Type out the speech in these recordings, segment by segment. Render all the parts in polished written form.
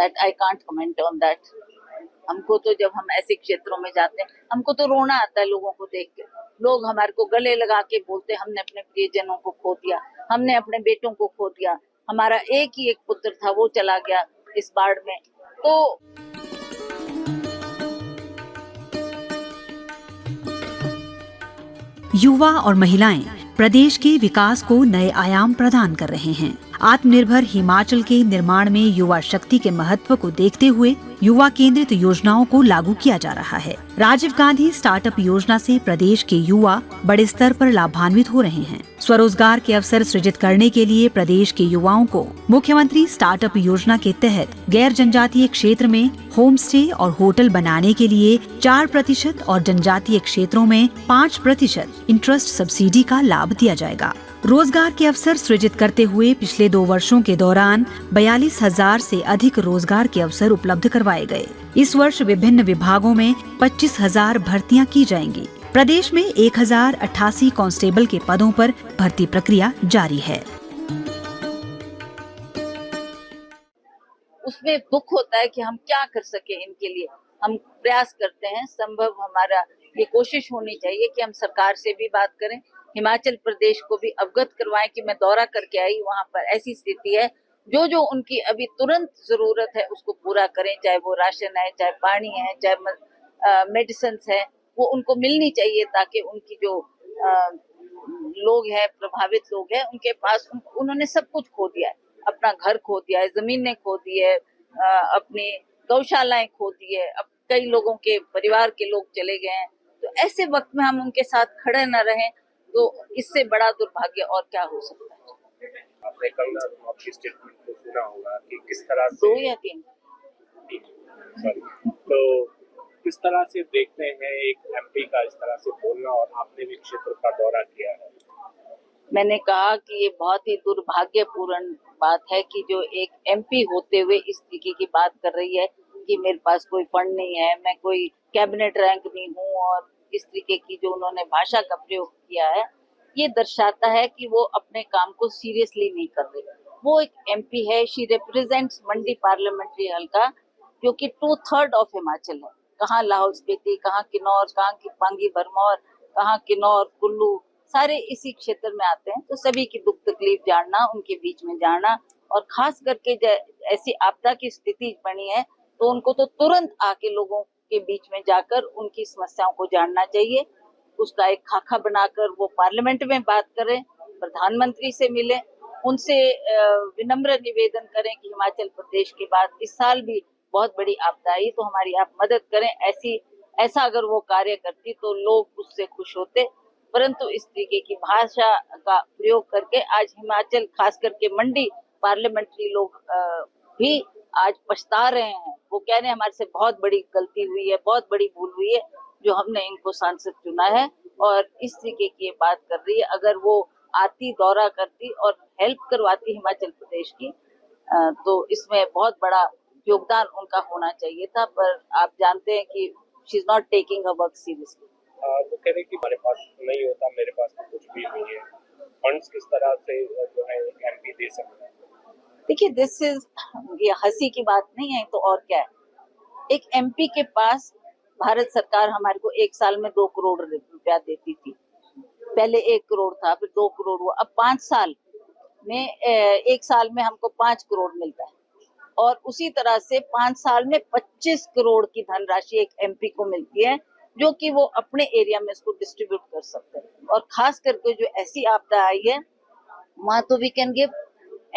That I can't comment on that. हमको तो जब हम ऐसे क्षेत्रों में जाते हैं, हमको तो रोना आता है लोगों को देख के। लोग हमारे को गले लगा के बोलते हमने अपने प्रियजनों को खो दिया, हमने अपने बेटों को खो दिया, हमारा एक ही एक पुत्र था वो चला गया इस बाढ़ में। तो युवा और महिलाएं प्रदेश के विकास को नए आयाम प्रदान कर रहे हैं। आत्मनिर्भर हिमाचल के निर्माण में युवा शक्ति के महत्व को देखते हुए युवा केंद्रित योजनाओं को लागू किया जा रहा है। राजीव गांधी स्टार्टअप योजना से प्रदेश के युवा बड़े स्तर पर लाभान्वित हो रहे हैं। स्वरोजगार के अवसर सृजित करने के लिए प्रदेश के युवाओं को मुख्यमंत्री स्टार्टअप योजना के तहत गैर जनजातीय क्षेत्र में होम स्टे और होटल बनाने के लिए 4% और जनजातीय क्षेत्रों में 5% इंटरेस्ट सब्सिडी का लाभ दिया जाएगा। रोजगार के अवसर सृजित करते हुए पिछले 2 वर्षों के दौरान 42,000 से अधिक रोजगार के अवसर उपलब्ध करवाए गए। इस वर्ष विभिन्न विभागों में 25,000 भर्तियां की जाएंगी। प्रदेश में 1,088 कांस्टेबल के पदों पर भर्ती प्रक्रिया जारी है। उसमें दुख होता है कि हम क्या कर सके इनके लिए। हम प्रयास करते हैं, संभव हमारा ये कोशिश होनी चाहिए कि हम सरकार से भी बात करें, हिमाचल प्रदेश को भी अवगत करवाएं कि मैं दौरा करके आई, वहां पर ऐसी स्थिति है, जो जो उनकी अभी तुरंत जरूरत है उसको पूरा करें, चाहे वो राशन है, चाहे पानी है, चाहे मेडिसिन है, वो उनको मिलनी चाहिए ताकि उनकी जो लोग हैं, प्रभावित लोग हैं, उनके पास उन्होंने सब कुछ खो दिया है। अपना घर खो दिया है, जमीनें खो दी है, अपनी गौशालाएं खो दी है, अब कई लोगों के परिवार के लोग चले गए हैं। तो ऐसे वक्त में हम उनके साथ खड़े न रहें तो इससे बड़ा दुर्भाग्य और क्या हो सकता है। आपने कंगना रनौत की स्टेटमेंट को सुना होगा कि किस तरह से 2 या 3 तो किस तरह से देखते हैं एक एमपी का इस तरह से बोलना, और आपने भी क्षेत्र का दौरा किया है। मैंने कहा कि ये बहुत ही दुर्भाग्यपूर्ण बात है कि जो एक एमपी होते हुए इस तरीके की बात कर रही है कि मेरे पास कोई फंड नहीं है, मैं कोई कैबिनेट रैंक नहीं हूँ, और इस तरीके की जो उन्होंने भाषा का प्रयोग किया है, ये दर्शाता है कि वो अपने काम को सीरियसली नहीं कर रही। वो एक एमपी है, शी रिप्रेजेंट्स मंडी पार्लियामेंट्री हल्का, जो कि 2/3 ऑफ हिमाचल है। कहाँ लाहौल स्पीति, कहाँ किन्नौर, कहाँ की पांगी भरमौर, कहाँ किन्नौर, कुल्लू, सारे इसी क्षेत्र में आते हैं। तो सभी की दुख तकलीफ जानना, उनके बीच में जाना, और खास करके ऐसी आपदा की स्थिति बनी है तो उनको तो तुरंत आके लोगों के बीच में जाकर उनकी समस्याओं को जानना चाहिए। उसका एक खाका बनाकर वो पार्लियामेंट में बात करें, प्रधानमंत्री से मिले, उनसे विनम्र निवेदन करें कि हिमाचल प्रदेश के बाद इस साल भी बहुत बड़ी आपदा आई तो हमारी आप मदद करें। ऐसा अगर वो कार्य करती तो लोग उससे खुश होते, परंतु इस तरीके की भाषा का प्रयोग करके आज हिमाचल, खास करके मंडी पार्लियामेंट्री लोग भी आज पछता रहे हैं। वो कह रहे हैं हमारे से बहुत बड़ी गलती हुई है, बहुत बड़ी भूल हुई है जो हमने इनको सांसद चुना है, और इस तरीके की बात कर रही है। अगर वो आती, दौरा करती और हेल्प करवाती हिमाचल प्रदेश की, तो इसमें बहुत बड़ा योगदान उनका होना चाहिए था, पर आप जानते हैं कि she is not taking her work seriously. वो कह रहे कि हमारे पास नहीं होता, मेरे पास तो कुछ भी नहीं है, फंड्स किस तरह से जो है एमपी दे सकता है। देखिए, ये हंसी की बात नहीं है तो और क्या है। एक एमपी के पास भारत सरकार हमारे को एक साल में 2 करोड़ रुपया देती थी। पहले 1 करोड़ था, फिर 2 करोड़ हुआ, अब 5 साल में 1 साल में हमको 5 करोड़ मिलता है, और उसी तरह से 5 साल में 25 करोड़ की धनराशि एक एमपी को मिलती है, जो कि वो अपने एरिया में इसको डिस्ट्रीब्यूट कर सकते हैं। और खास करके जो ऐसी आपदा आई है वहां तो we can give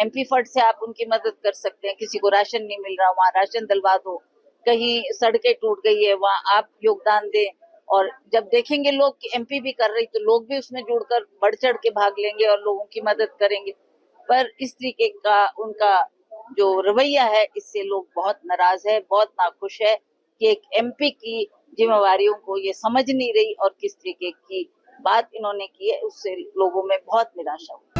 MP fund से, आप उनकी मदद कर सकते हैं। किसी को राशन नहीं मिल रहा, वहाँ राशन दिलवा दो, कहीं सड़कें टूट गई है वहाँ आप योगदान दें, और जब देखेंगे लोग कि एमपी भी कर रही तो लोग भी उसमें जुड़कर बढ़ चढ़ के भाग लेंगे और लोगों की मदद करेंगे। पर इस तरीके का उनका जो रवैया है, इससे लोग बहुत नाराज है, बहुत नाखुश है कि एक एमपी की जिम्मेवारियों को ये समझ नहीं रही, और किस तरीके की बात इन्होंने की है उससे लोगों में बहुत निराशा हुई।